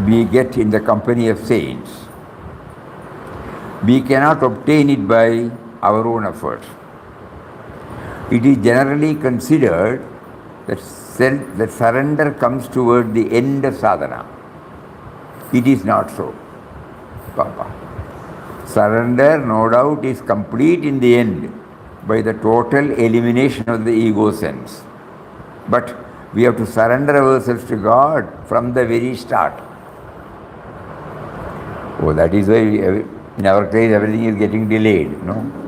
we get in the company of saints. We cannot obtain it by our own effort. It is generally considered that surrender comes toward the end of sadhana. It is not so, Papa. Surrender, no doubt, is complete in the end by the total elimination of the ego sense. But we have to surrender ourselves to God from the very start. Oh, that is why in our case everything is getting delayed, no?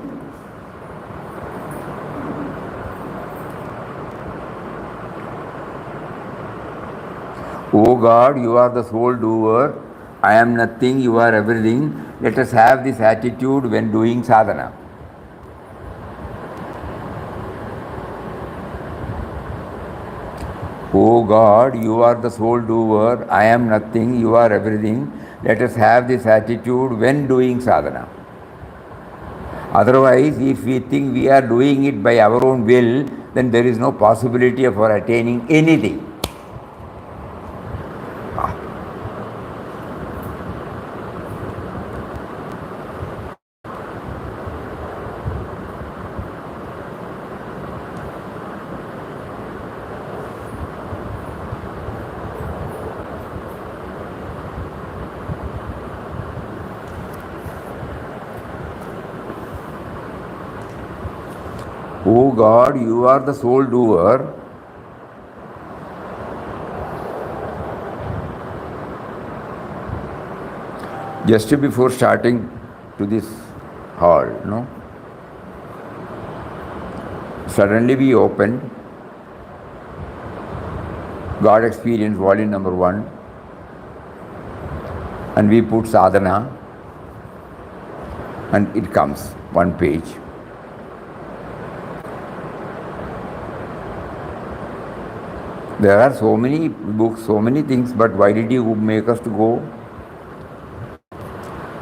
Oh God, you are the sole doer. I am nothing, you are everything. Let us have this attitude when doing sadhana. Oh God, you are the sole doer. I am nothing, you are everything. Let us have this attitude when doing sadhana. Otherwise, if we think we are doing it by our own will, then there is no possibility of our attaining anything. Oh God, you are the sole doer. Just before starting to this hall, no? Suddenly we opened God Experience Volume Number 1 and we put sadhana and it comes, one page. There are so many books, so many things, but why did He make us to go?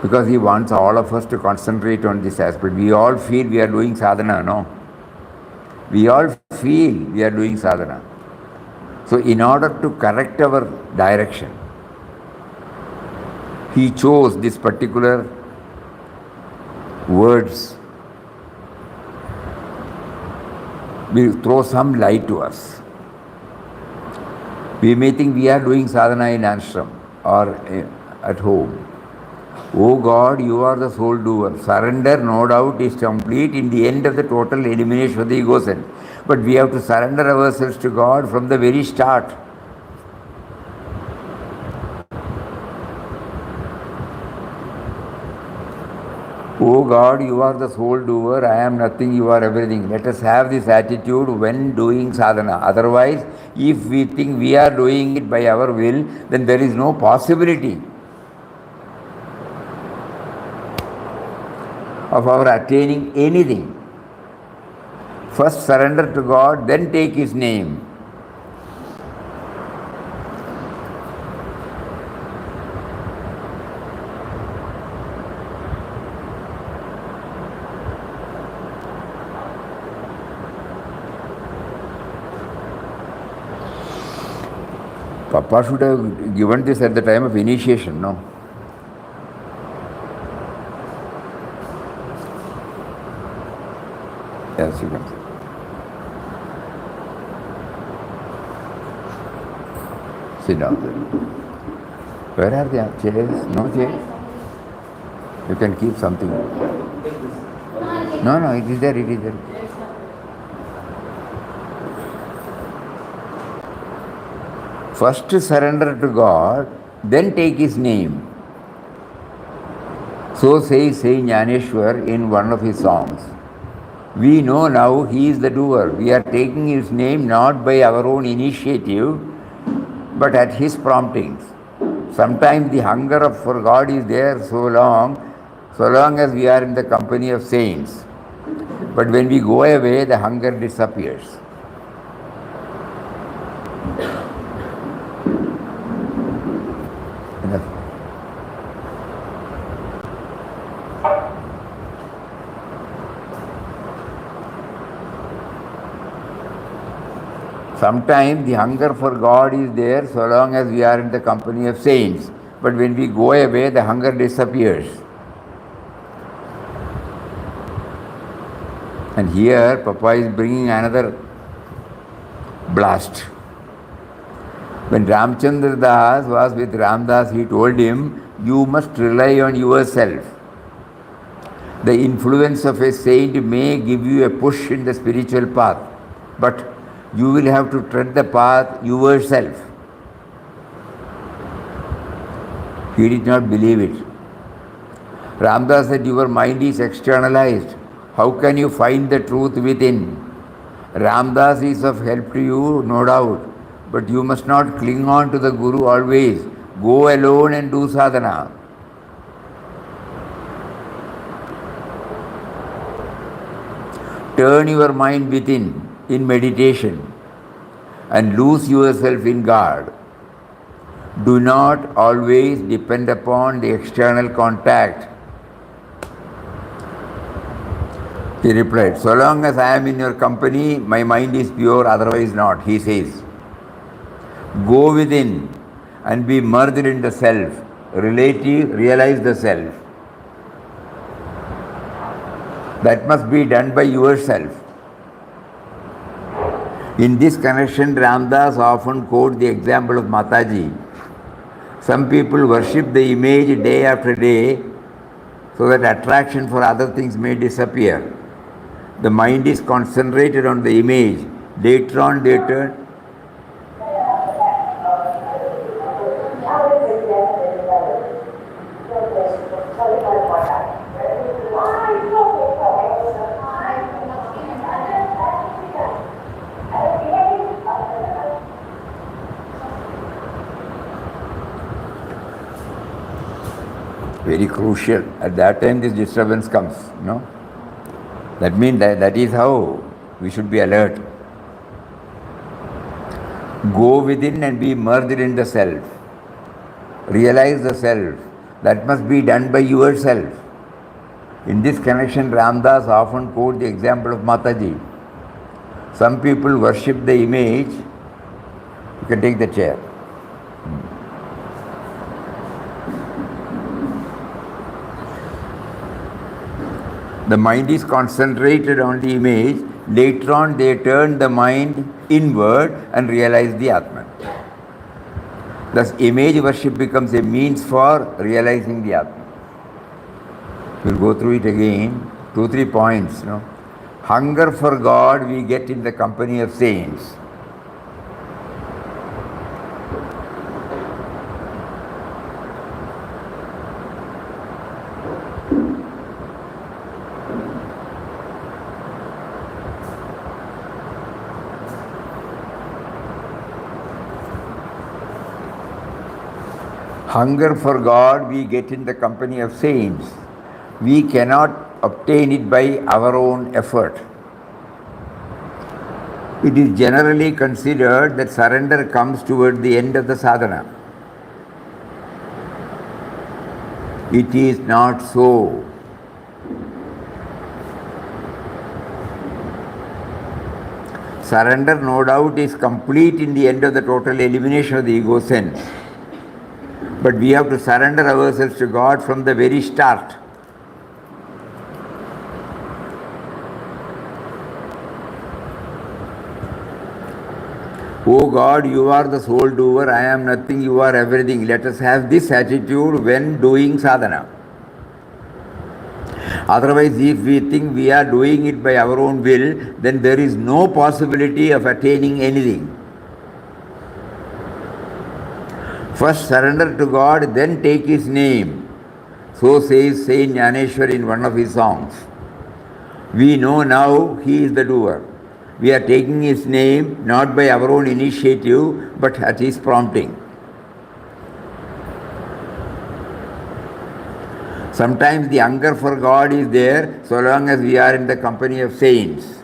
Because He wants all of us to concentrate on this aspect. We all feel we are doing sadhana, no? We all feel we are doing sadhana. So in order to correct our direction, He chose this particular words will throw some light to us. We may think we are doing sadhana in ashram or at home. Oh God, you are the sole doer. Surrender, no doubt, is complete in the end of the total elimination of the ego sense. But we have to surrender ourselves to God from the very start. Oh God, you are the sole doer, I am nothing, you are everything. Let us have this attitude when doing sadhana. Otherwise, if we think we are doing it by our will, then there is no possibility of our attaining anything. First surrender to God, then take His name. Papa should have given this at the time of initiation, no? Yes, you can see. Sit down there. Where are the chairs? No chairs? You can keep something. No, it is there, it is there. First surrender to God, then take His name. So says Saint Jnaneshwar in one of his songs. We know now He is the doer. We are taking His name not by our own initiative, but at His promptings. Sometimes the hunger for God is there so long as we are in the company of saints. But when we go away, the hunger disappears. Sometimes the hunger for God is there so long as we are in the company of saints. But when we go away, the hunger disappears. And here, Papa is bringing another blast. When Ramchandra Das was with Ramdas, he told him, you must rely on yourself. The influence of a saint may give you a push in the spiritual path, but you will have to tread the path yourself. He did not believe it. Ramdas said, your mind is externalized. How can you find the truth within? Ramdas is of help to you, no doubt, but you must not cling on to the Guru always. Go alone and do sadhana. Turn your mind within in meditation and lose yourself in God. Do not always depend upon the external contact. He replied, so long as I am in your company, my mind is pure, otherwise not, he says. Go within and be merged in the self. Realize the self. That must be done by yourself. In this connection, Ramdas often quotes the example of Mataji. Some people worship the image day after day so that attraction for other things may disappear. The mind is concentrated on the image. Later on, they turn. Very crucial. At that time, this disturbance comes. No? That means that is how we should be alert. Go within and be merged in the self. Realize the self. That must be done by yourself. In this connection, Ramdas often quotes the example of Mataji. Some people worship the image. You can take the chair. The mind is concentrated on the image. Later on, they turn the mind inward and realize the Atman. Thus, image worship becomes a means for realizing the Atman. We'll go through it again. 2-3 points. Hunger for God we get in the company of saints. Hunger for God we get in the company of saints. We cannot obtain it by our own effort. It is generally considered that surrender comes toward the end of the sadhana. It is not so. Surrender, no doubt, is complete in the end of the total elimination of the ego sense. But we have to surrender ourselves to God from the very start. Oh God, you are the sole doer, I am nothing, you are everything. Let us have this attitude when doing sadhana. Otherwise, if we think we are doing it by our own will, then there is no possibility of attaining anything. First surrender to God, then take His name. So says Saint Jnaneshwar in one of his songs. We know now He is the doer. We are taking His name not by our own initiative, but at His prompting. Sometimes the hunger for God is there so long as we are in the company of saints.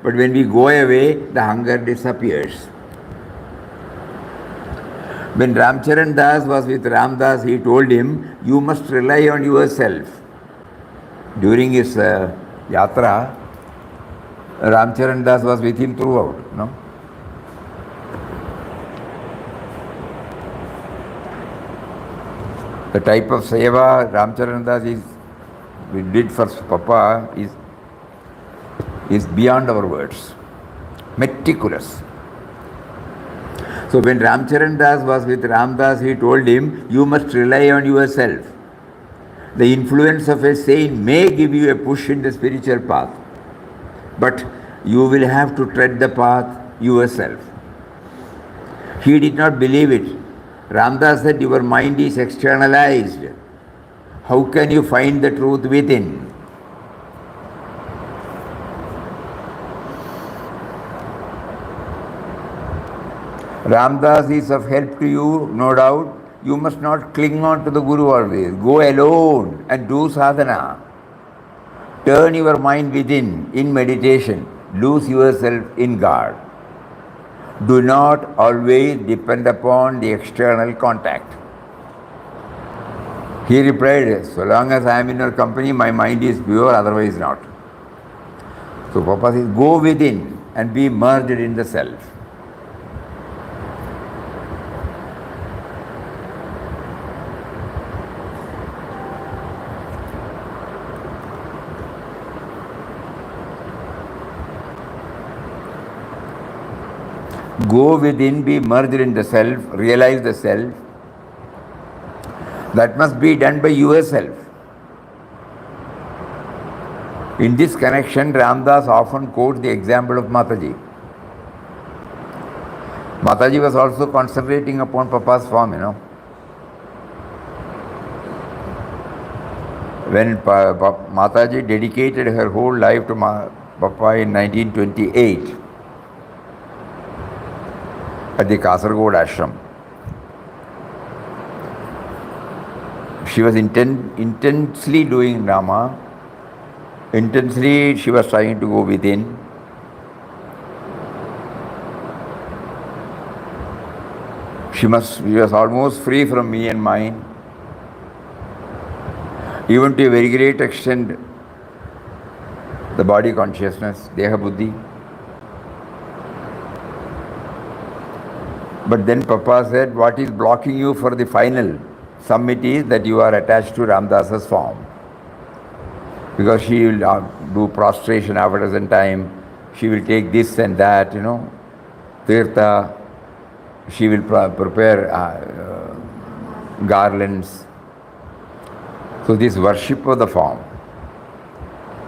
But when we go away, the hunger disappears. When Ramcharan Das was with Ramdas, he told him, you must rely on yourself. During his yatra, Ramcharan Das was with him throughout. The type of seva Ramcharandas we did for Papa is beyond our words. Meticulous. So when Ramcharan Das was with Ramdas, he told him, you must rely on yourself. The influence of a saint may give you a push in the spiritual path, but you will have to tread the path yourself. He did not believe it. Ramdas said, your mind is externalized. How can you find the truth within? Ramdas is of help to you, no doubt. You must not cling on to the Guru always. Go alone and do sadhana. Turn your mind within in meditation. Lose yourself in God. Do not always depend upon the external contact. He replied, so long as I am in your company, my mind is pure, otherwise not. So Papa says, go within and be merged in the self. Go within, be merged in the self, realize the self. That must be done by yourself. In this connection, Ramdas often quotes the example of Mataji. Mataji was also concentrating upon Papa's form, When Mataji dedicated her whole life to Papa in 1928, at the Kasargod ashram. She was intensely doing Rama. Intensely she was trying to go within. She was almost free from me and mine. Even to a very great extent, the body consciousness, Deha Buddhi. But then Papa said, what is blocking you for the final summit is that you are attached to Ramdas's form. Because she will do prostration after some time, she will take this and that, tirtha, she will prepare garlands. So this worship of the form.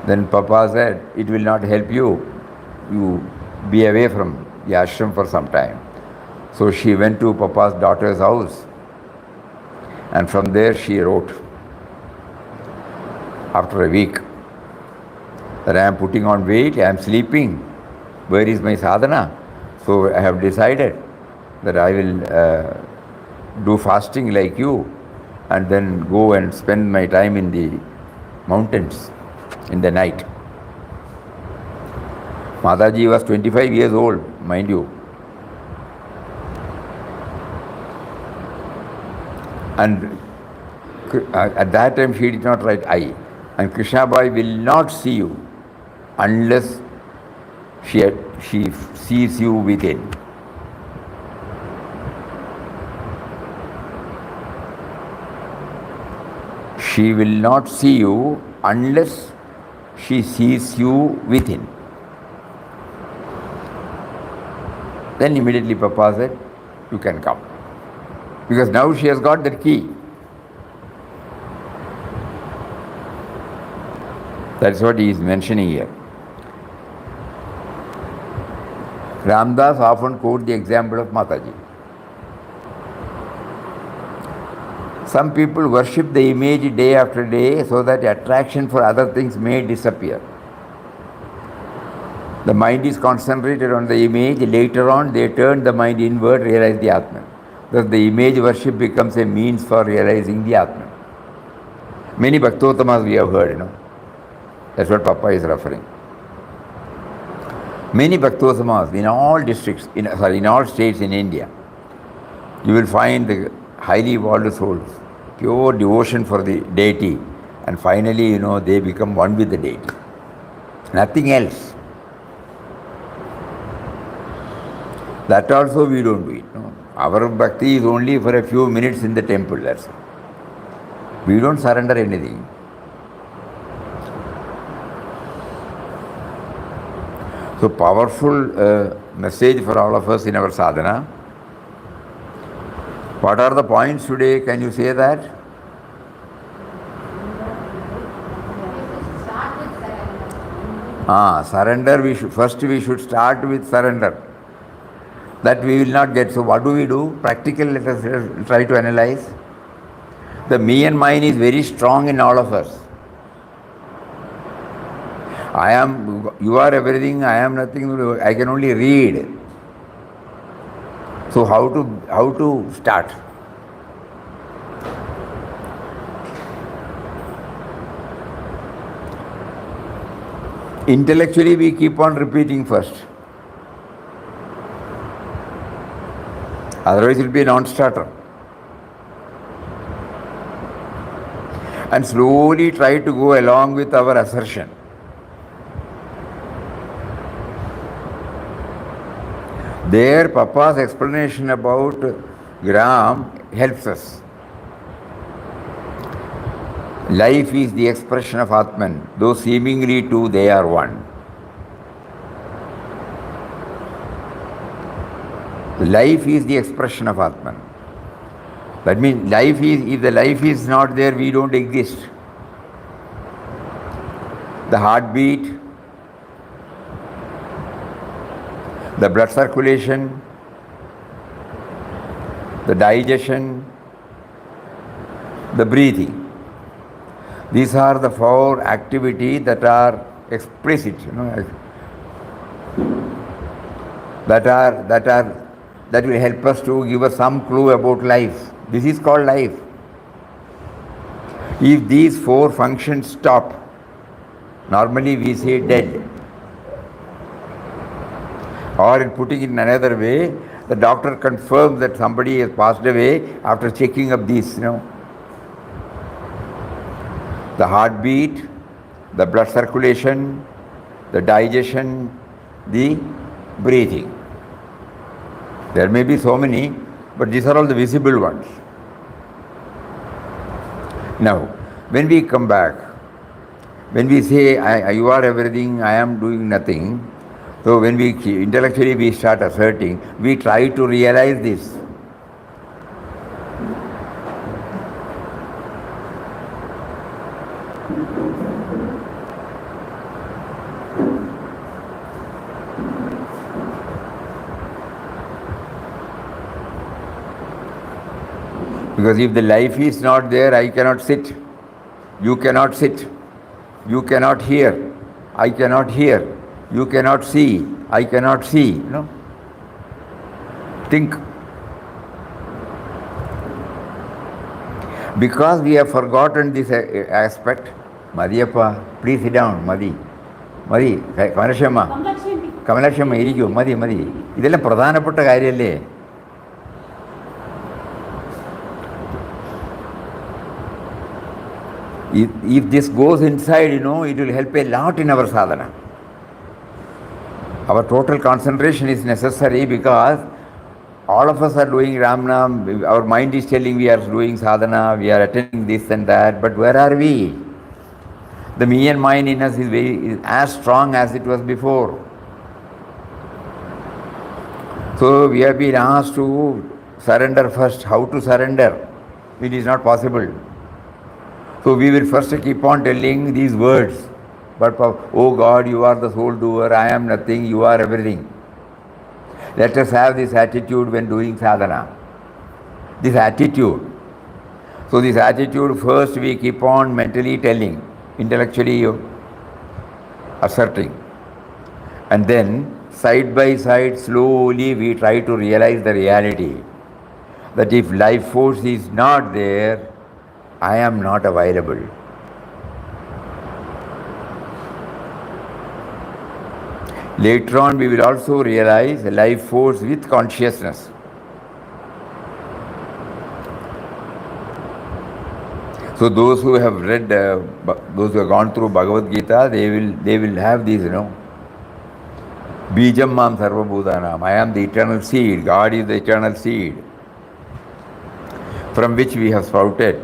Then Papa said, it will not help you. You be away from the ashram for some time. So she went to Papa's daughter's house, and from there she wrote, after a week, that I am putting on weight, I am sleeping, where is my sadhana? So I have decided that I will do fasting like you, and then go and spend my time in the mountains in the night. Mataji was 25 years old, mind you. And at that time she did not write I. And Krishna Bai will not see you unless she sees you within. She will not see you unless she sees you within. Then immediately Papa said, you can come. Because now she has got that key. That's what he is mentioning here. Ramdas often quotes the example of Mataji. Some people worship the image day after day so that attraction for other things may disappear. The mind is concentrated on the image. Later on, they turn the mind inward, realize the Atman. Thus, the image worship becomes a means for realizing the Atman. Many Bhaktotamas we have heard, That's what Papa is referring. Many Bhaktotamas in all districts, in all states in India, you will find the highly evolved souls, pure devotion for the deity, and finally, they become one with the deity. Nothing else. That also we don't do it. Our bhakti is only for a few minutes in the temple, that's all. We don't surrender anything. So powerful message for all of us in our sadhana. What are the points today? Can you say that? Surrender. We should start with surrender. That we will not get. So what do we do? Practical. Let us try to analyze. The me and mine is very strong in all of us. You are everything, I am nothing, I can only read. So how to start? Intellectually we keep on repeating first. Otherwise it will be a non-starter. And slowly try to go along with our assertion. There, Papa's explanation about Gram helps us. Life is the expression of Atman, though seemingly two they are one. Life is the expression of Atman. That means if the life is not there, we don't exist. The heartbeat, the blood circulation, the digestion, the breathing. These are the four activities that are explicit, that will help us to give us some clue about life. This is called life. If these four functions stop, normally we say dead. Or in putting it in another way, the doctor confirms that somebody has passed away after checking up these, The heartbeat, the blood circulation, the digestion, the breathing. There may be so many, but these are all the visible ones. Now, when we come back, when we say, you are everything, I am doing nothing, so when we intellectually we start asserting, we try to realize this. Because if the life is not there, I cannot sit. You cannot sit. You cannot hear. I cannot hear. You cannot see. I cannot see. Think. Because we have forgotten this aspect, Madhyappa, please sit down, Madhi. Madhi, Kamalakshama, irikku, Madhi. Idellam pradhanapatta karyalle. If this goes inside, it will help a lot in our sadhana. Our total concentration is necessary because all of us are doing Ramnam, our mind is telling we are doing sadhana, we are attending this and that, but where are we? The me and mine in us is as strong as it was before. So we have been asked to surrender first. How to surrender? It is not possible. So we will first keep on telling these words. But, oh God, you are the sole doer, I am nothing, you are everything. Let us have this attitude when doing sadhana. This attitude. So this attitude first we keep on mentally telling, intellectually asserting. And then side by side slowly we try to realize the reality. That if life force is not there, I am not available. Later on we will also realize a life force with consciousness. So those who have read, those who have gone through Bhagavad Gita, they will have these, Bijam Mam Sarva Bhutanam. I am the eternal seed. God is the eternal seed from which we have sprouted.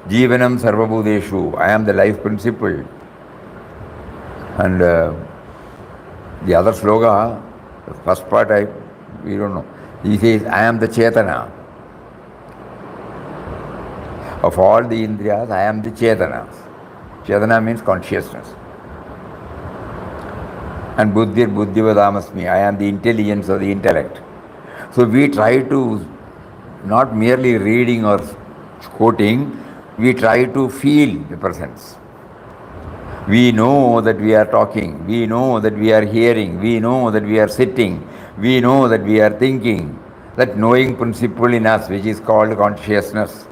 Jivanam Sarvabhudeshu. I am the life principle. And the other sloga, the first part, we don't know. He says, I am the Chetana. Of all the Indriyas, I am the Chetana. Chetana means consciousness. And Buddhir Buddhivadamasmi, I am the intelligence or the intellect. So we try to, not merely reading or quoting, we try to feel the presence. We know that we are talking, we know that we are hearing, we know that we are sitting, we know that we are thinking. That knowing principle in us, which is called consciousness.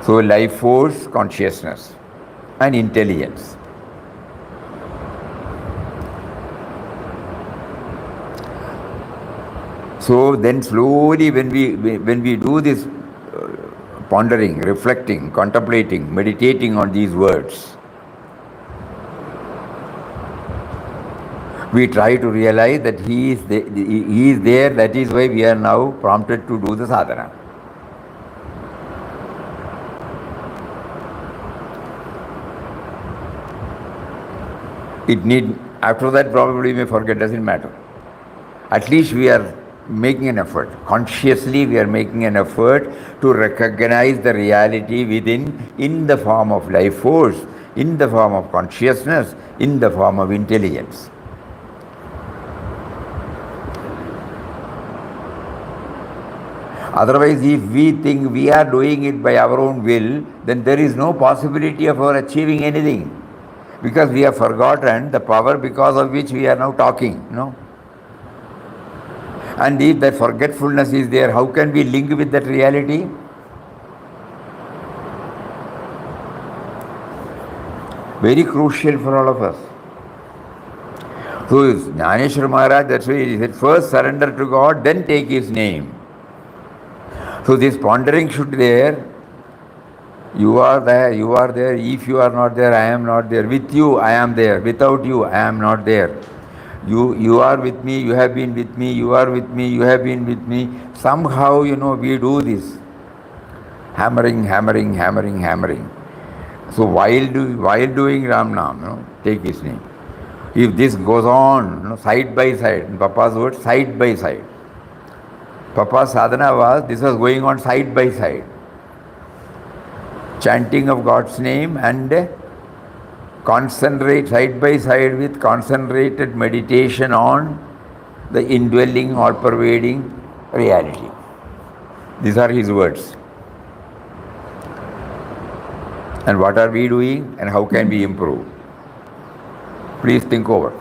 So life force, consciousness and intelligence. So then slowly when we do this pondering, reflecting, contemplating, meditating on these words, we try to realize that he is there, that is why we are now prompted to do the sadhana. After that probably we may forget, doesn't matter. At least we are making an effort. Consciously we are making an effort to recognize the reality within in the form of life force, in the form of consciousness, in the form of intelligence. Otherwise, if we think we are doing it by our own will, then there is no possibility of our achieving anything. Because we have forgotten the power because of which we are now talking. No? And if that forgetfulness is there, how can we link with that reality? Very crucial for all of us. So Jnaneshwar Maharaj, that's why he said, first surrender to God, then take His name. So this pondering should be there. You are there, you are there. If you are not there, I am not there. With you, I am there. Without you, I am not there. You are with me, you have been with me, you are with me, you have been with me. Somehow, we do this. Hammering. So while doing Ram Nam, take His name. If this goes on, side by side, in Papa's word, side by side. Papa's sadhana this was going on side by side. Chanting of God's name and concentrate side by side with concentrated meditation on the indwelling, all-pervading reality. These are his words. And what are we doing and how can we improve? Please think over.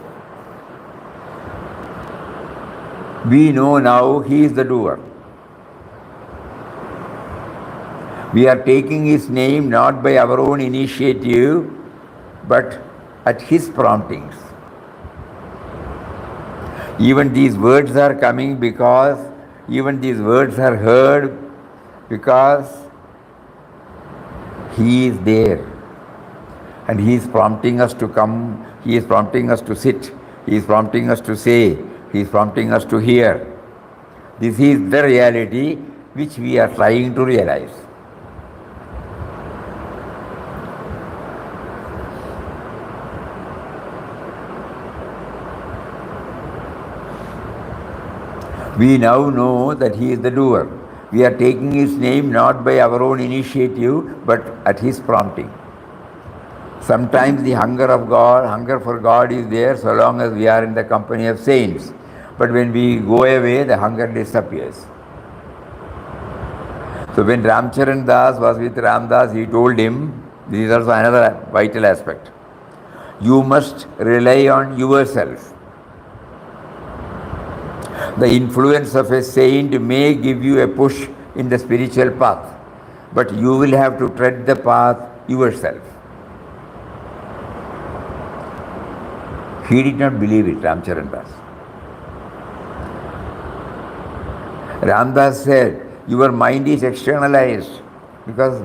We know now he is the doer. We are taking his name not by our own initiative, but at his promptings. Even these words are coming because, even these words are heard because he is there. And he is prompting us to come, he is prompting us to sit, he is prompting us to say, he is prompting us to hear. This is the reality which we are trying to realize. We now know that he is the doer. We are taking his name not by our own initiative, but at his prompting. Sometimes the hunger for God is there so long as we are in the company of saints. But when we go away, the hunger disappears. So when Ramcharan Das was with Ramdas, he told him, this is also another vital aspect. You must rely on yourself. The influence of a saint may give you a push in the spiritual path, but you will have to tread the path yourself. He did not believe it, Ramcharan Das. Ramdas said, your mind is externalized because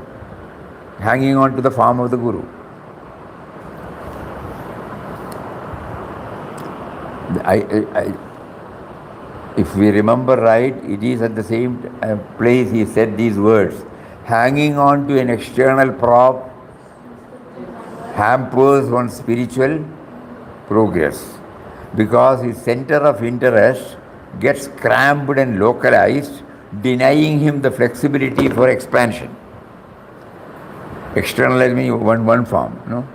hanging on to the form of the Guru. If we remember right, it is at the same place he said these words. hanging on to an external prop hampers one's spiritual progress because his center of interest gets cramped and localized, denying him the flexibility for expansion. Externalize means one form, no?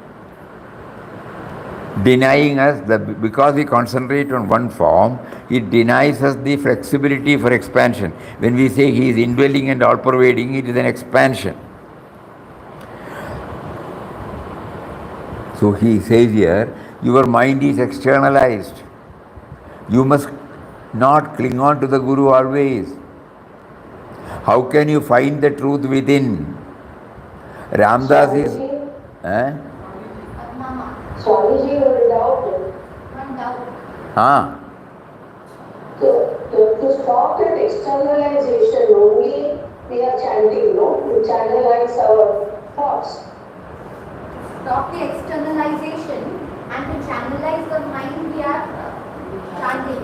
Denying us, because we concentrate on one form, it denies us the flexibility for expansion. When we say he is indwelling and all pervading, it is an expansion. So he says here, your mind is externalized. You must not cling on to the Guru always. How can you find the truth within? Ramdas is... Swamiji, you doubt. One doubt. To stop that externalization, only we are chanting, no? To channelize our thoughts. Stop the externalization and to channelize the mind, we are chanting.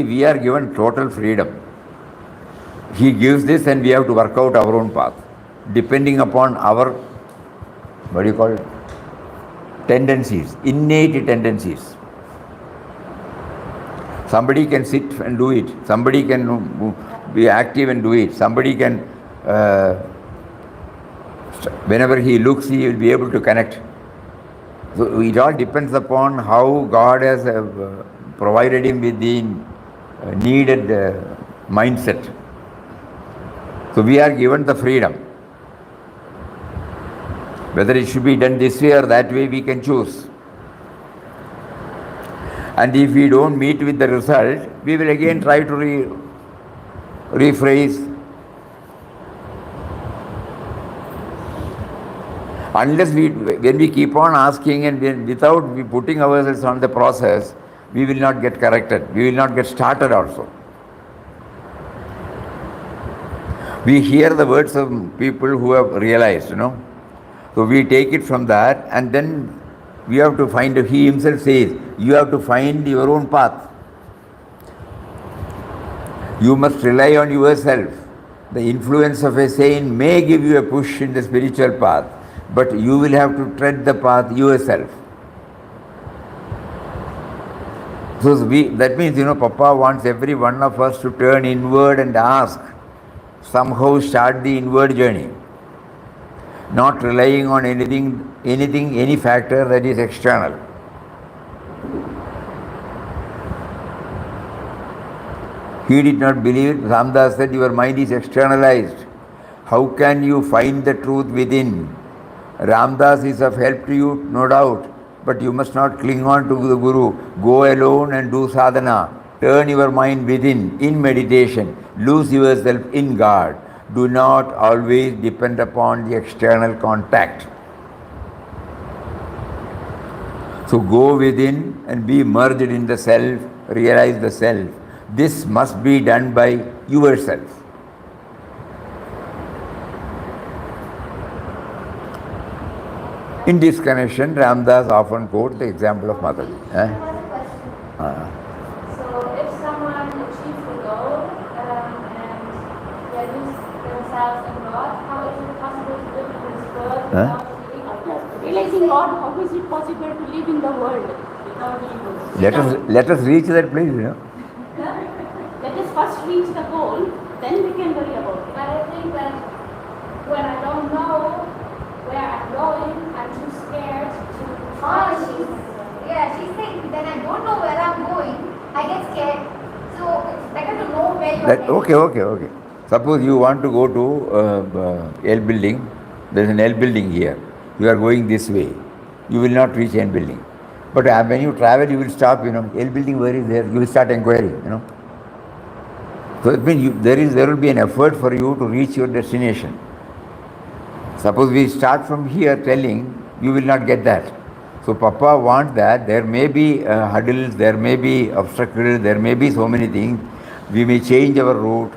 We are given total freedom. He gives this and we have to work out our own path, depending upon our, what do you call it? Tendencies, innate tendencies. Somebody can sit and do it. Somebody can be active and do it. Somebody can, whenever he looks, he will be able to connect. So it all depends upon how God has provided him with the needed mindset. So we are given the freedom. Whether it should be done this way or that way, we can choose. And if we don't meet with the result, we will again try to rephrase. Unless when we keep on asking and without putting ourselves on the process, we will not get corrected. We will not get started also. We hear the words of people who have realized, So we take it from that, and then we have to find, he himself says, you have to find your own path. You must rely on yourself. The influence of a saint may give you a push in the spiritual path, but you will have to tread the path yourself. So that means, Papa wants every one of us to turn inward and ask, somehow start the inward journey. Not relying on any factor that is external. He did not believe it. Ramdas said, your mind is externalized. How can you find the truth within? Ramdas is of help to you, no doubt, but you must not cling on to the Guru. Go alone and do sadhana. Turn your mind within, in meditation. Lose yourself in God. Do not always depend upon the external contact. So go within and be merged in the self, realize the self. This must be done by yourself. In this connection, Ramdas often quotes the example of Mother. So if someone achieves the goal and they lose themselves in God, how is it possible to live in this world without realizing God? How is it possible to live in the world without ego? Let us reach that place, Let us first reach the goal, then we can worry about it. But I think that when I don't know where I'm going, I'm too scared to try. She's saying that I don't know where I'm going, I get scared. So it's better to know where you're going. Okay. Suppose you want to go to L building. There is an L building here. You are going this way. You will not reach L building. But when you travel, you will stop, L building, where is there? You will start inquiring, So it means there will be an effort for you to reach your destination. Suppose we start from here telling, you will not get that. So Papa wants that there may be hurdles, there may be obstacles, there may be so many things. We may change our route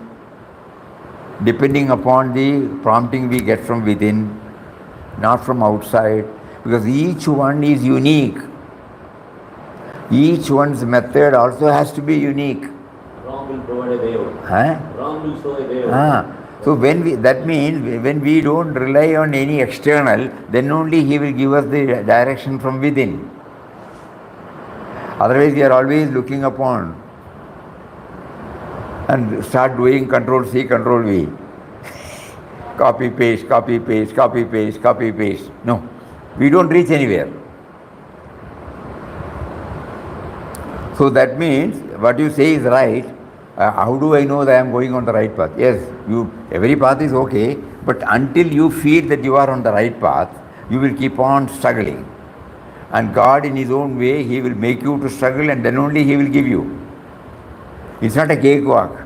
depending upon the prompting we get from within, not from outside, because each one is unique. Each one's method also has to be unique. Wrong will provide a way out. Wrong will show a way out. So that means when we don't rely on any external, then only he will give us the direction from within. Otherwise we are always looking upon and start doing Control C, Control V. Copy, paste, copy, paste, copy, paste, copy, paste. No, we don't reach anywhere. So that means what you say is right. How do I know that I am going on the right path? Yes, every path is okay, but until you feel that you are on the right path, you will keep on struggling. And God in His own way, He will make you to struggle and then only He will give you. It's not a cakewalk.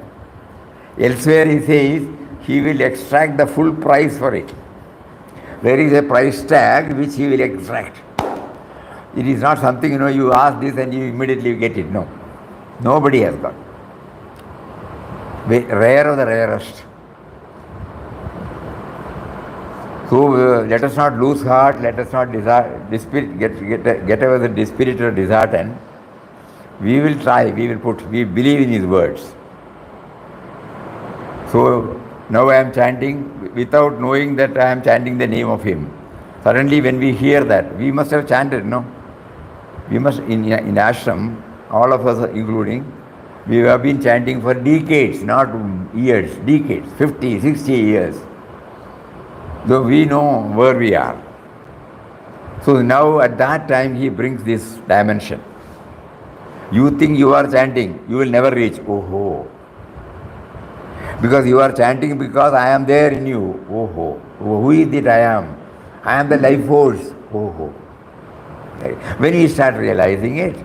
Elsewhere He says, He will extract the full price for it. There is a price tag which He will extract. It is not something, you ask this and you immediately get it. No. Nobody has got. Rare of the rarest. So let us not lose heart, let us not get over the spirit or dishearten. We will try, we believe in His words. So now I am chanting without knowing that I am chanting the name of Him. Suddenly when we hear that, we must have chanted, no? We must, in ashram, all of us including, we have been chanting for decades, not years, decades, 50, 60 years. So we know where we are. So now at that time He brings this dimension. You think you are chanting, you will never reach. Oh. Because you are chanting because I am there in you. Oh. Who is it I am? I am the life force. Oh. When we start realizing it,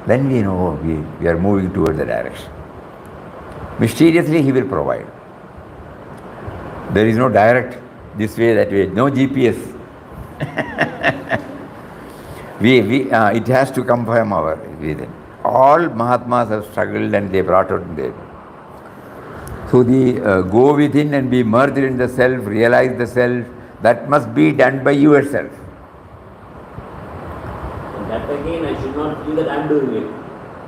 then we know we are moving towards the direction. Mysteriously He will provide. There is no direct this way, that way, no GPS. It has to come from our within. All Mahatmas have struggled and they brought out there. So the go within and be merged in the self, realize the self, that must be done by yourself. That again, I should not feel that I am doing it.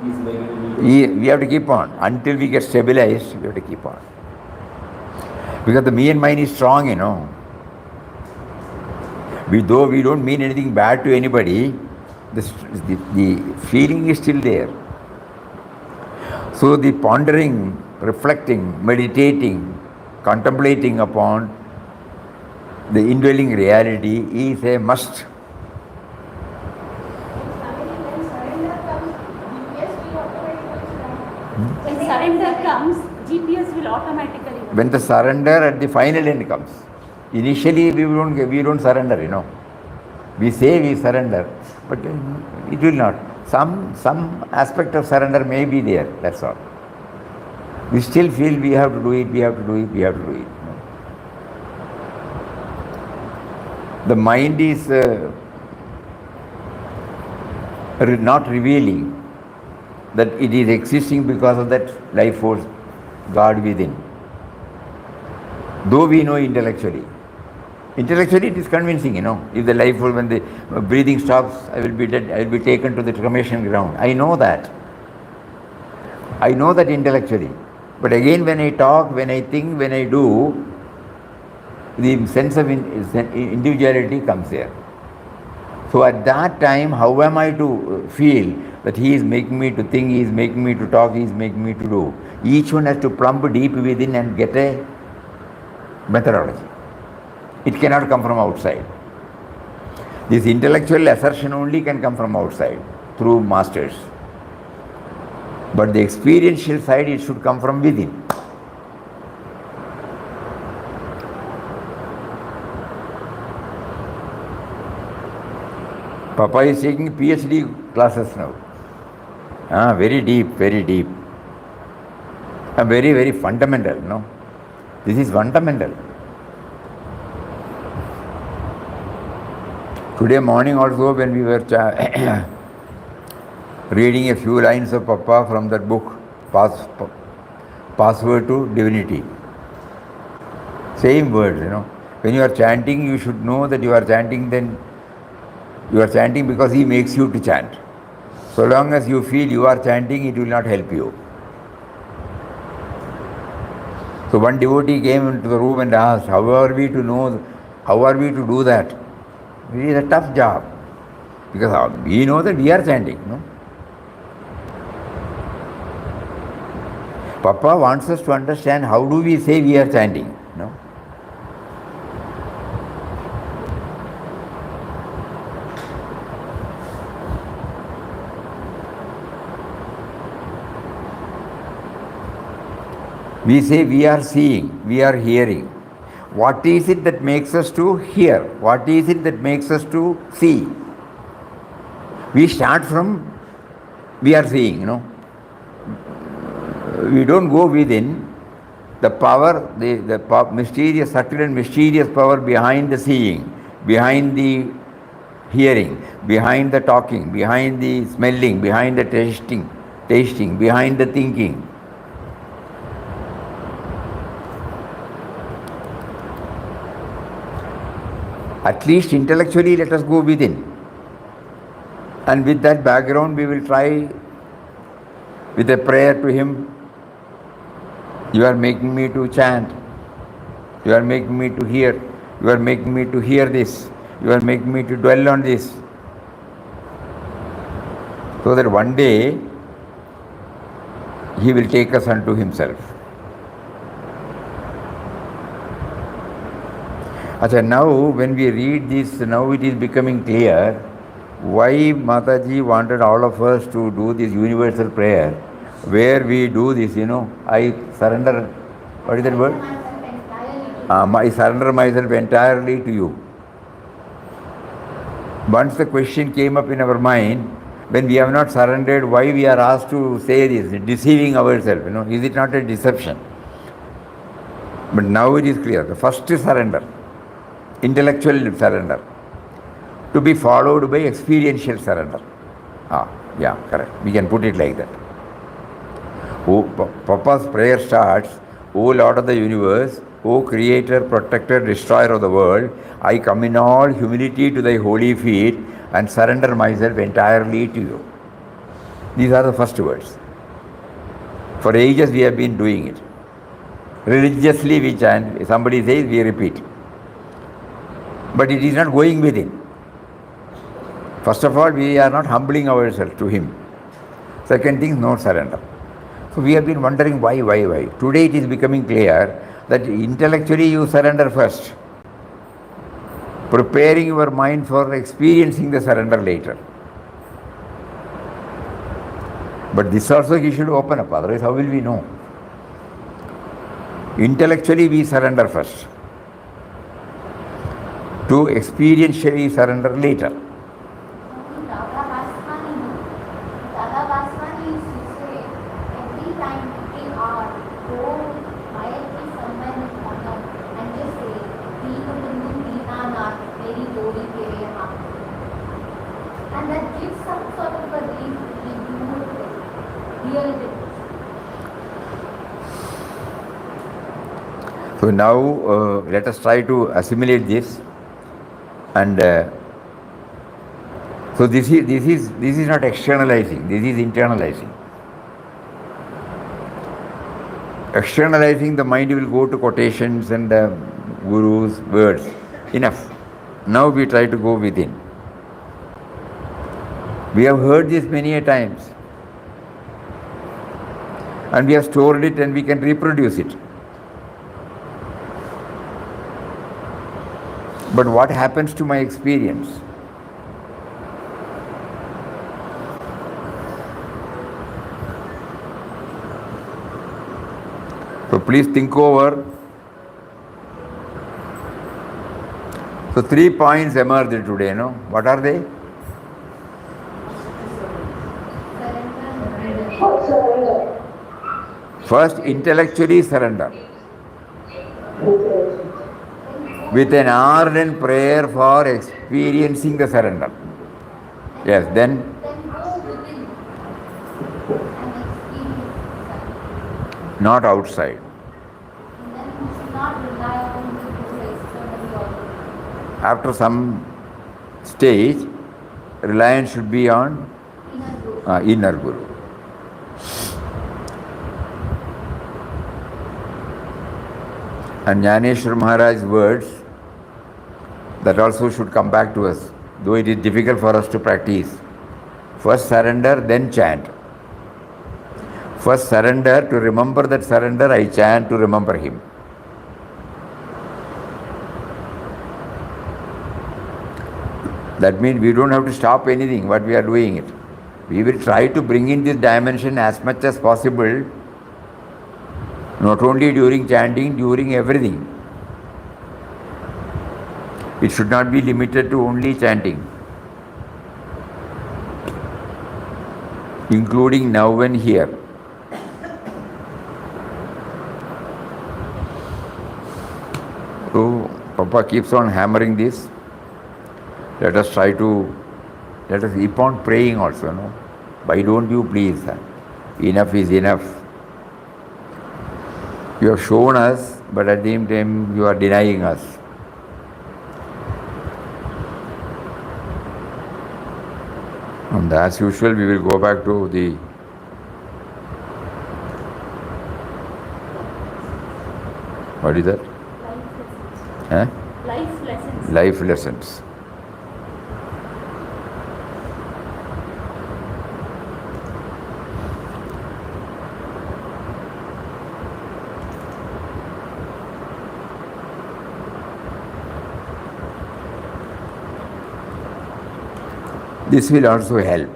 He's making me. We have to keep on. Until we get stabilized, we have to keep on. Because the me and mine is strong, Though we don't mean anything bad to anybody, the feeling is still there. So the pondering, reflecting, meditating, contemplating upon the indwelling reality is a must. When surrender comes, GPS will automatically. When the surrender at the final end comes, initially we don't surrender, We say we surrender, but it will not. Some aspect of surrender may be there. That's all. We still feel we have to do it. We have to do it. The mind is not revealing that it is existing because of that life force, God within. Though we know intellectually. Intellectually it is convincing, If the life force, when the breathing stops, I will be dead, I will be taken to the cremation ground. I know that. I know that intellectually. But again, when I talk, when I think, when I do, the sense of individuality comes there. So at that time, how am I to feel that He is making me to think, He is making me to talk, He is making me to do? Each one has to plumb deep within and get a methodology. It cannot come from outside. This intellectual assertion only can come from outside, through masters. But the experiential side, it should come from within. Papa is taking PhD classes now. Very deep. Very, very fundamental, This is fundamental. Today morning also, when we were reading a few lines of Papa from that book, Password to Divinity. Same words, When you are chanting, you should know that you are chanting, then you are chanting because He makes you to chant. So long as you feel you are chanting, it will not help you. So one devotee came into the room and asked, how are we to do that? It is a tough job. Because we know that we are chanting, no? Papa wants us to understand how do we say we are chanting, no? We say we are seeing, we are hearing. What is it that makes us to hear? What is it that makes us to see? We start from we are seeing, you know. We don't go within the power, the mysterious, subtle and mysterious power behind the seeing, behind the hearing, behind the talking, behind the smelling, behind the tasting, behind the thinking. At least intellectually, let us go within. And with that background, we will try with a prayer to Him. You are making me to chant. You are making me to hear. You are making me to hear this. You are making me to dwell on this. So that one day, He will take us unto Himself. Now when we read this, now it is becoming clear why Mataji wanted all of us to do this universal prayer, where we do this, I surrender, what is that word? I surrender myself entirely to you. Once the question came up in our mind, when we have not surrendered, why we are asked to say this, deceiving ourselves, is it not a deception? But now it is clear, the first is surrender. Intellectual surrender, to be followed by experiential surrender. Yeah, correct. We can put it like that. Papa's prayer starts, O Lord of the universe, O Creator, Protector, Destroyer of the world, I come in all humility to Thy holy feet and surrender myself entirely to You. These are the first words. For ages we have been doing it. Religiously we chant, somebody says, we repeat. But it is not going within. First of all, we are not humbling ourselves to Him. Second thing, no surrender. So we have been wondering why. Today it is becoming clear that intellectually you surrender first, preparing your mind for experiencing the surrender later. But this also He should open up, otherwise how will we know? Intellectually we surrender first, to experientially surrender later. And that gives some sort of a real So now let us try to assimilate this, and so this is not externalizing, this is internalizing. Externalizing, the mind will go to quotations and gurus, words. Enough. Now we try to go within. We have heard this many a times, and we have stored it and we can reproduce it. But what happens to my experience? So please think over. So 3 points emerged today, no? What are they? Surrender. First, intellectually surrender. With an ardent prayer for experiencing the surrender. Yes, then go within and experience. not outside. And then we should not rely on the guru externally also. After some stage, reliance should be on inner guru. And Jnaneshwar Maharaj's words, that also should come back to us, though it is difficult for us to practice. First surrender, then chant. First surrender, to remember that surrender, I chant to remember him. That means we don't have to stop anything, what we are doing it. We will try to bring in this dimension as much as possible, not only during chanting, during everything. It should not be limited to only chanting, including now and here. So, Papa keeps on hammering this. Let us keep on praying also, no? Why don't you please? Enough is enough. You have shown us, but at the same time you are denying us. And as usual, we will go back to the what is that? Life lessons. Life lessons. This will also help.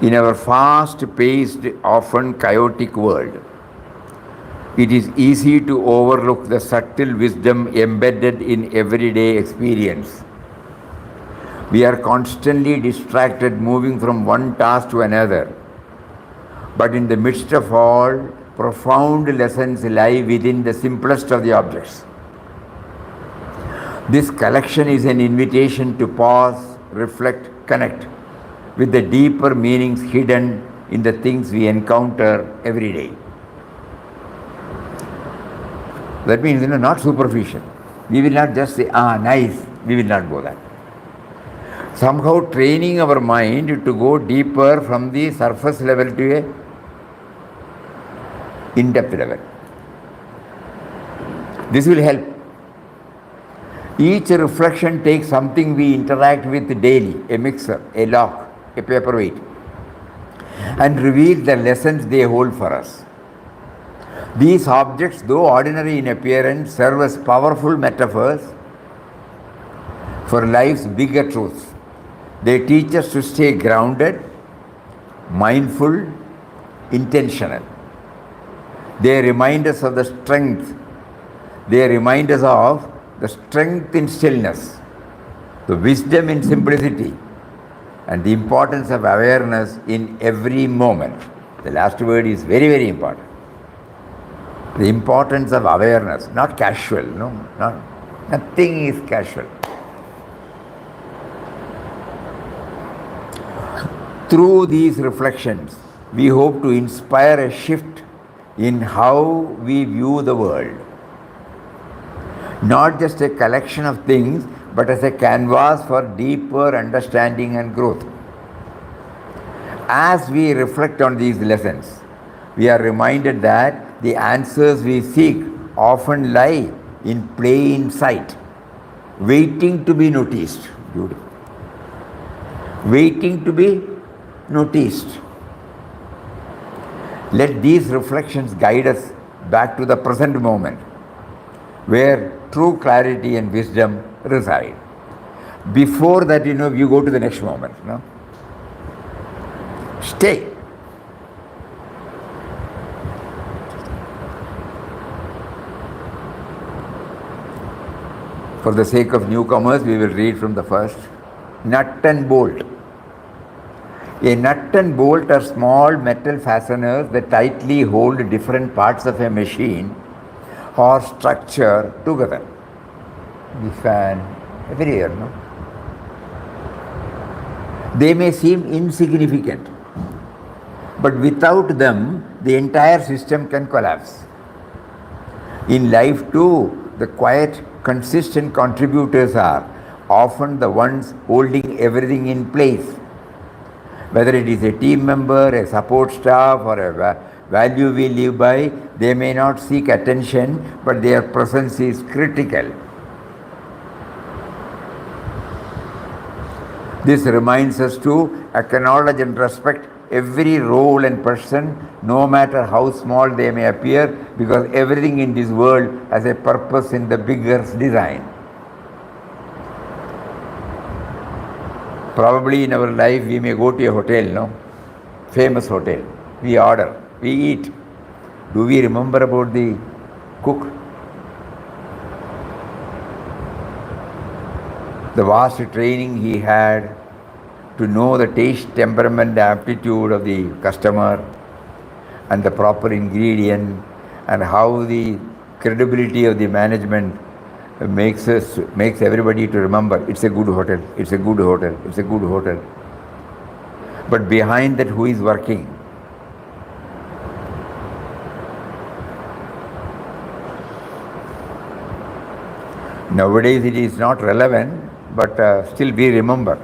In our fast-paced, often chaotic world, it is easy to overlook the subtle wisdom embedded in everyday experience. We are constantly distracted, moving from one task to another. But in the midst of all, profound lessons lie within the simplest of the objects. This collection is an invitation to pause, reflect, connect with the deeper meanings hidden in the things we encounter every day. That means, not superficial. We will not just say, nice, we will not go that. Somehow training our mind to go deeper from the surface level to a in-depth level. This will help. Each reflection takes something we interact with daily, a mixer, a lock, a paperweight, and reveal the lessons they hold for us. These objects, though ordinary in appearance, serve as powerful metaphors for life's bigger truths. They teach us to stay grounded, mindful, intentional. They remind us of the strength. They remind us of the strength in stillness, the wisdom in simplicity, and the importance of awareness in every moment. The last word is very, very important. The importance of awareness, not casual, nothing is casual. Through these reflections, we hope to inspire a shift in how we view the world. Not just a collection of things, but as a canvas for deeper understanding and growth. As we reflect on these lessons, we are reminded that the answers we seek often lie in plain sight, waiting to be noticed. Beautiful. Waiting to be noticed. Let these reflections guide us back to the present moment, where true clarity and wisdom reside. Before that, you go to the next moment. Stay. For the sake of newcomers, we will read from the first. Nut and bolt. A nut and bolt are small metal fasteners that tightly hold different parts of a machine or structure together. The fan, everywhere, They may seem insignificant, but without them, the entire system can collapse. In life too, the quiet, consistent contributors are often the ones holding everything in place. Whether it is a team member, a support staff, or a value we live by. They may not seek attention, but their presence is critical. This reminds us to acknowledge and respect every role and person, no matter how small they may appear, because everything in this world has a purpose in the bigger design. Probably in our life we may go to a hotel, no? Famous hotel. We order, we eat. Do we remember about the cook? The vast training he had to know the taste, temperament, aptitude of the customer and the proper ingredient, and how the credibility of the management makes everybody to remember it's a good hotel, it's a good hotel, it's a good hotel. But behind that, who is working? Nowadays it is not relevant, but still we remember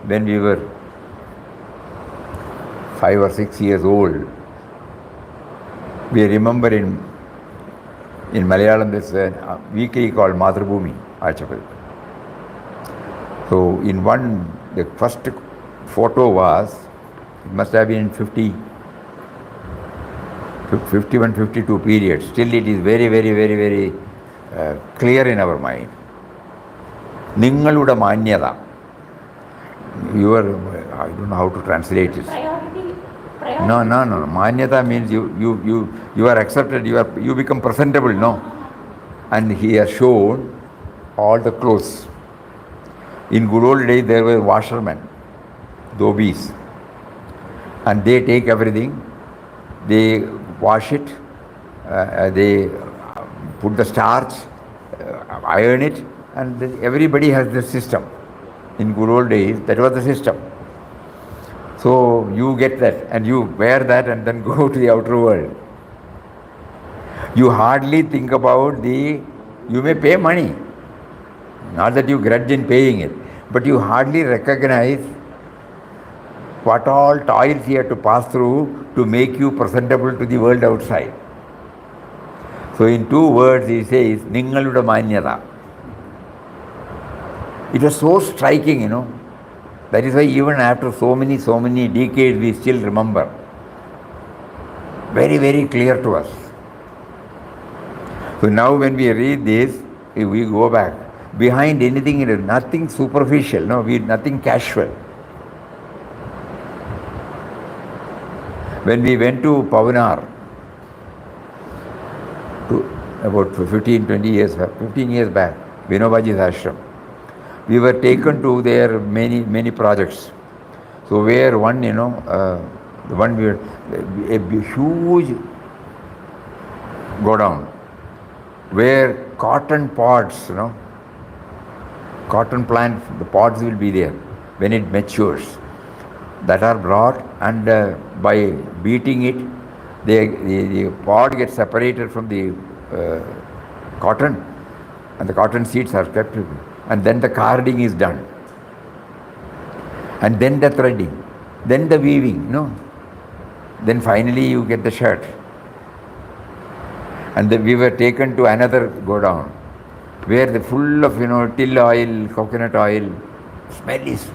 when we were 5 or 6 years old. We remember in Malayalam there's a weekly called Mathrubhumi, Archapal. So in one, the first photo was, it must have been 51, 52 period. Still it is very, very, very, very clear in our mind. Ningaluda manyada. I don't know how to translate it. Priority. No. Manyata means you are accepted, you become presentable, no? And he has shown all the clothes. In good old days there were washermen, dhobis, and they take everything, they wash it, they put the starch, iron it, and everybody has this system. In good old days, that was the system. So you get that and you wear that and then go to the outer world. You hardly think about you may pay money, not that you grudge in paying it, but you hardly recognize what all toils you have to pass through to make you presentable to the world outside. So in 2 words he says, Ningaluda manyada. It was so striking, That is why even after so many decades we still remember. Very, very clear to us. So now when we read this, we go back. Behind anything, it is nothing superficial, nothing casual. When we went to Pavanar, about 15 years back, Vinobaji's ashram, we were taken to their many projects. So where one, a huge godown, where cotton pods, cotton plant, the pods will be there when it matures, that are brought, and by beating it, the pod gets separated from the cotton, and the cotton seeds are kept, and then the carding is done, and then the threading, then the weaving, then finally you get the shirt. And then we were taken to another godown where the full of till oil, coconut oil, smell is.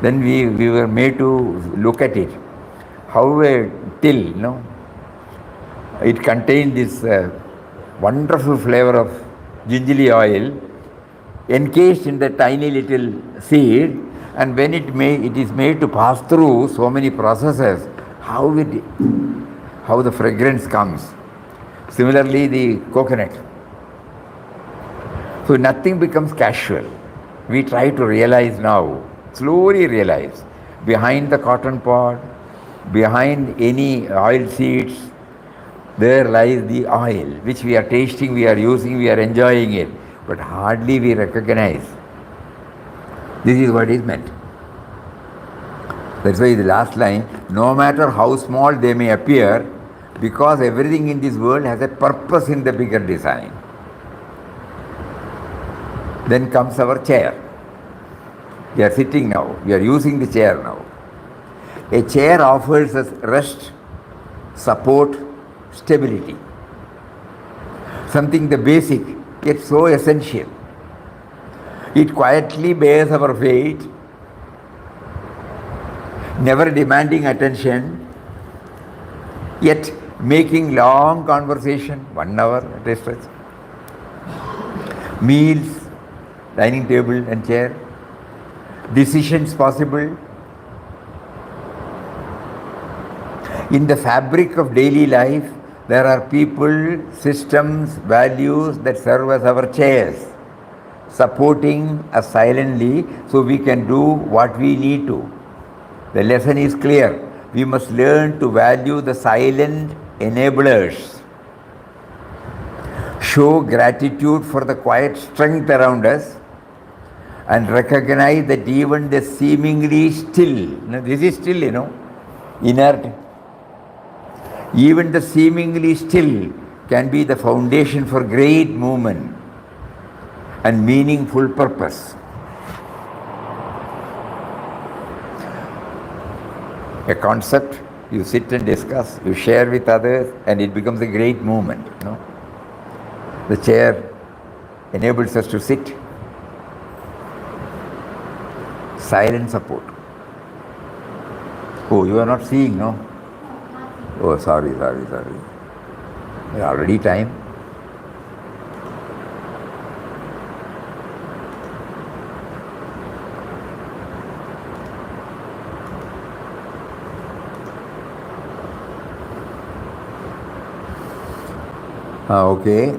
Then we were made to look at it. How a till, it contained this wonderful flavor of gingerly oil encased in the tiny little seed, and when it is made to pass through so many processes, how the fragrance comes. Similarly, the coconut. So nothing becomes casual. We try to realize now, slowly realize, behind the cotton pod, behind any oil seeds, there lies the oil, which we are tasting, we are using, we are enjoying it, but hardly we recognize. This is what is meant. That's why the last line, no matter how small they may appear, because everything in this world has a purpose in the bigger design. Then comes our chair. We are sitting now, we are using the chair now. A chair offers us rest, support, stability. Something the basic, yet so essential. It quietly bears our fate, never demanding attention, yet making long conversation, 1 hour at a stretch. Meals, dining table and chair, decisions possible. In the fabric of daily life, there are people, systems, values that serve as our chairs, supporting us silently so we can do what we need to. The lesson is clear. We must learn to value the silent enablers, show gratitude for the quiet strength around us, and recognize that even the seemingly still, this is still, inert, even the seemingly still can be the foundation for great movement and meaningful purpose. A concept, you sit and discuss, you share with others, and it becomes a great movement. The chair enables us to sit. Silent support. Oh, you are not seeing, no? Oh, sorry. Already time. Okay.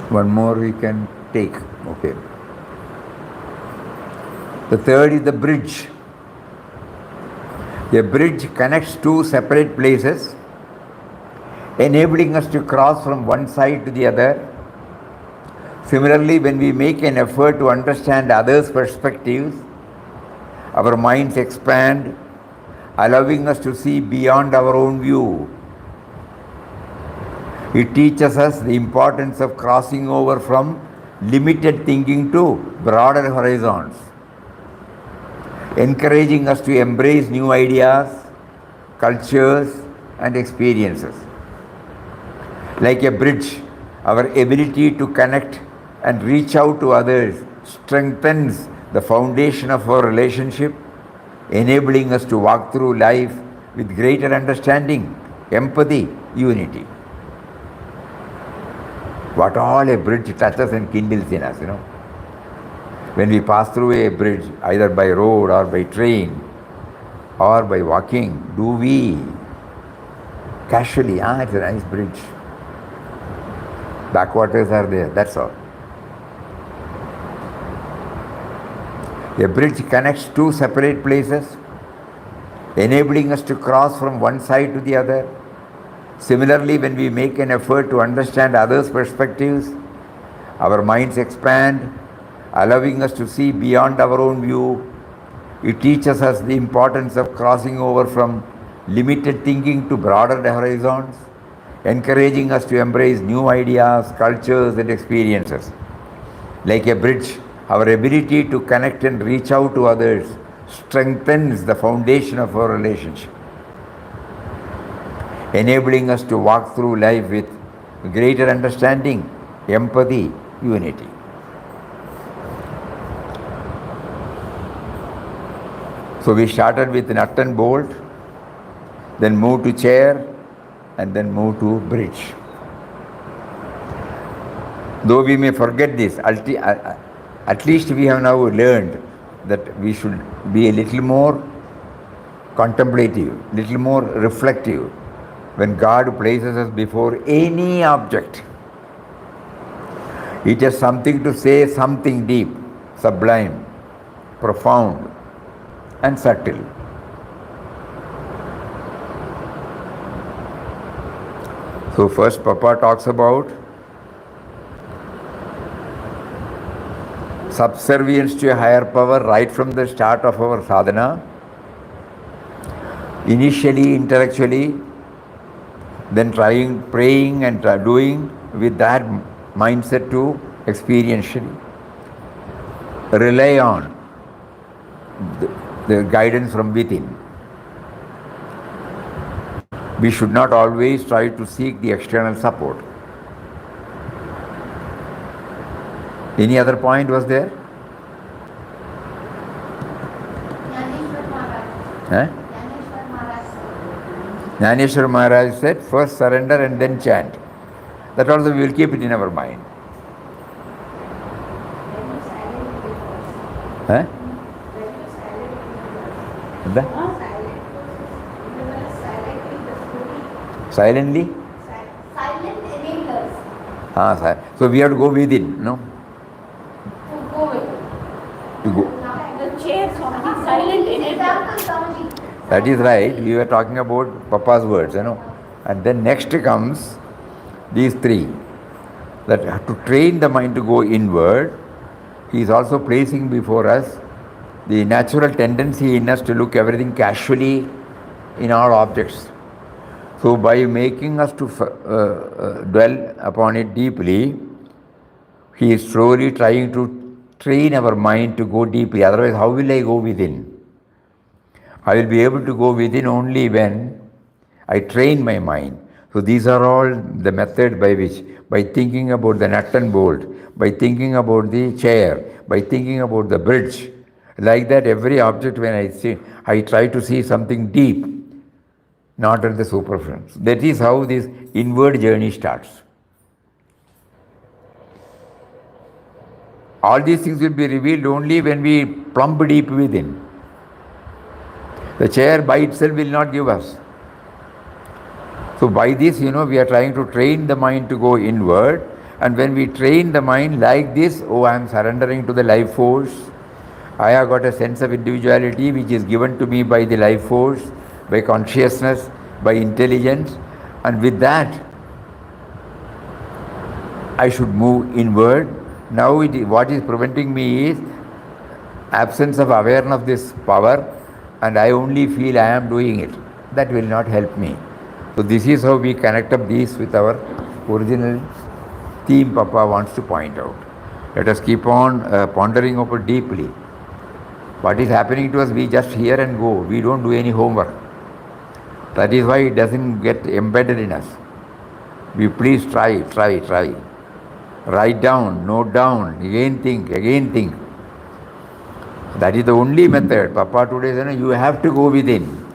One more we can take. Okay. The third is the bridge. A bridge connects two separate places, enabling us to cross from one side to the other. Similarly, when we make an effort to understand others' perspectives, our minds expand, allowing us to see beyond our own view. It teaches us the importance of crossing over from limited thinking to broader horizons, encouraging us to embrace new ideas, cultures, and experiences. Like a bridge, our ability to connect and reach out to others strengthens the foundation of our relationship, enabling us to walk through life with greater understanding, empathy, unity. What all a bridge touches and kindles in us, When we pass through a bridge, either by road or by train or by walking, do we casually, it's a nice bridge. Backwaters are there, that's all. A bridge connects two separate places, enabling us to cross from one side to the other. Similarly, when we make an effort to understand others' perspectives, our minds expand, allowing us to see beyond our own view. It teaches us the importance of crossing over from limited thinking to broader horizons, encouraging us to embrace new ideas, cultures, and experiences. Like a bridge, our ability to connect and reach out to others strengthens the foundation of our relationship, enabling us to walk through life with greater understanding, empathy, unity. So we started with nut and bolt, then moved to chair, and then moved to bridge. Though we may forget this, at least we have now learned that we should be a little more contemplative, little more reflective when God places us before any object. It has something to say, something deep, sublime, profound, and subtle. So first Papa talks about subservience to a higher power right from the start of our sadhana. Initially intellectually, then praying and doing with that mindset to experientially. Rely on the guidance from within. We should not always try to seek the external support. Any other point was there? Yaneshwar Maharaj. Huh? Yaneshwar Maharaj. Jnaneshwar Maharaj said, first surrender and then chant. That also we will keep it in our mind. Huh? Silently? Silent enablers. So we have to go within, no? To go with. To go. The chair, Swamiji, silent enabler. Example, Swamiji. That is right. We were talking about Papa's words, And then next comes these three. That to train the mind to go inward, he is also placing before us the natural tendency in us to look everything casually in all objects. So by making us to dwell upon it deeply, he is slowly trying to train our mind to go deeply. Otherwise, how will I go within? I will be able to go within only when I train my mind. So these are all the method by which, by thinking about the nut and bolt, by thinking about the chair, by thinking about the bridge, like that every object when I see, I try to see something deep, not at the superficial. That is how this inward journey starts. All these things will be revealed only when we plumb deep within. The chair by itself will not give us. So by this, we are trying to train the mind to go inward. And when we train the mind like this, I am surrendering to the life force. I have got a sense of individuality which is given to me by the life force, by consciousness, by intelligence. And with that, I should move inward. Now what is preventing me is absence of awareness of this power, and I only feel I am doing it. That will not help me. So this is how we connect up these with our original theme Papa wants to point out. Let us keep on pondering over deeply. What is happening to us, we just hear and go. We don't do any homework. That is why it doesn't get embedded in us. We please try. Write down, note down, again think. That is the only method. Papa today said, you have to go within.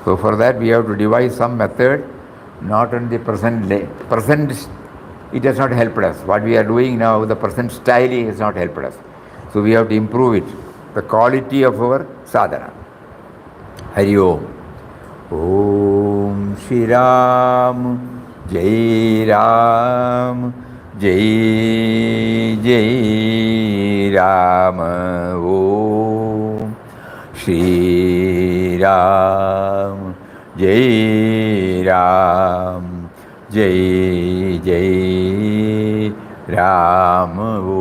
So for that we have to devise some method, not on the present it has not helped us. What we are doing now, the present style has not helped us. So we have to improve it, the quality of our sadhana. Hari Om. Om Shri Ram, Jai Ram, Jai Jai Ram. Om Shri Ram, Jai Ram, Jai Jai Ram. Om.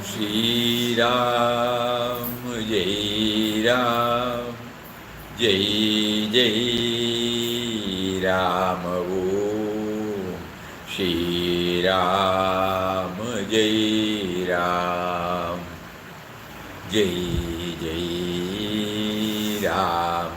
Shri Ram, Jai Ram, Jai Jai Ram. Om Shri Ram, Jai Ram, Jai Jai Ram.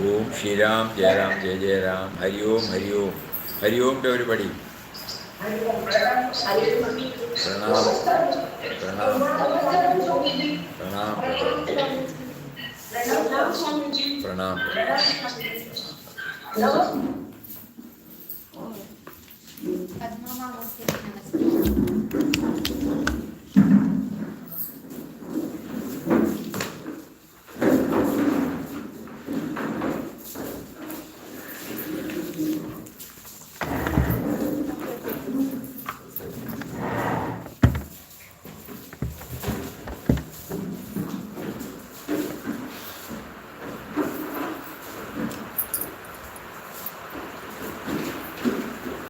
Om Shri Ram, Jai Ram, Jai Jai Ram. Hari Om, Hari Om. Hari Om to everybody. Pranam. Pranam. Pranam. Pranam. Padmama was saying namaste.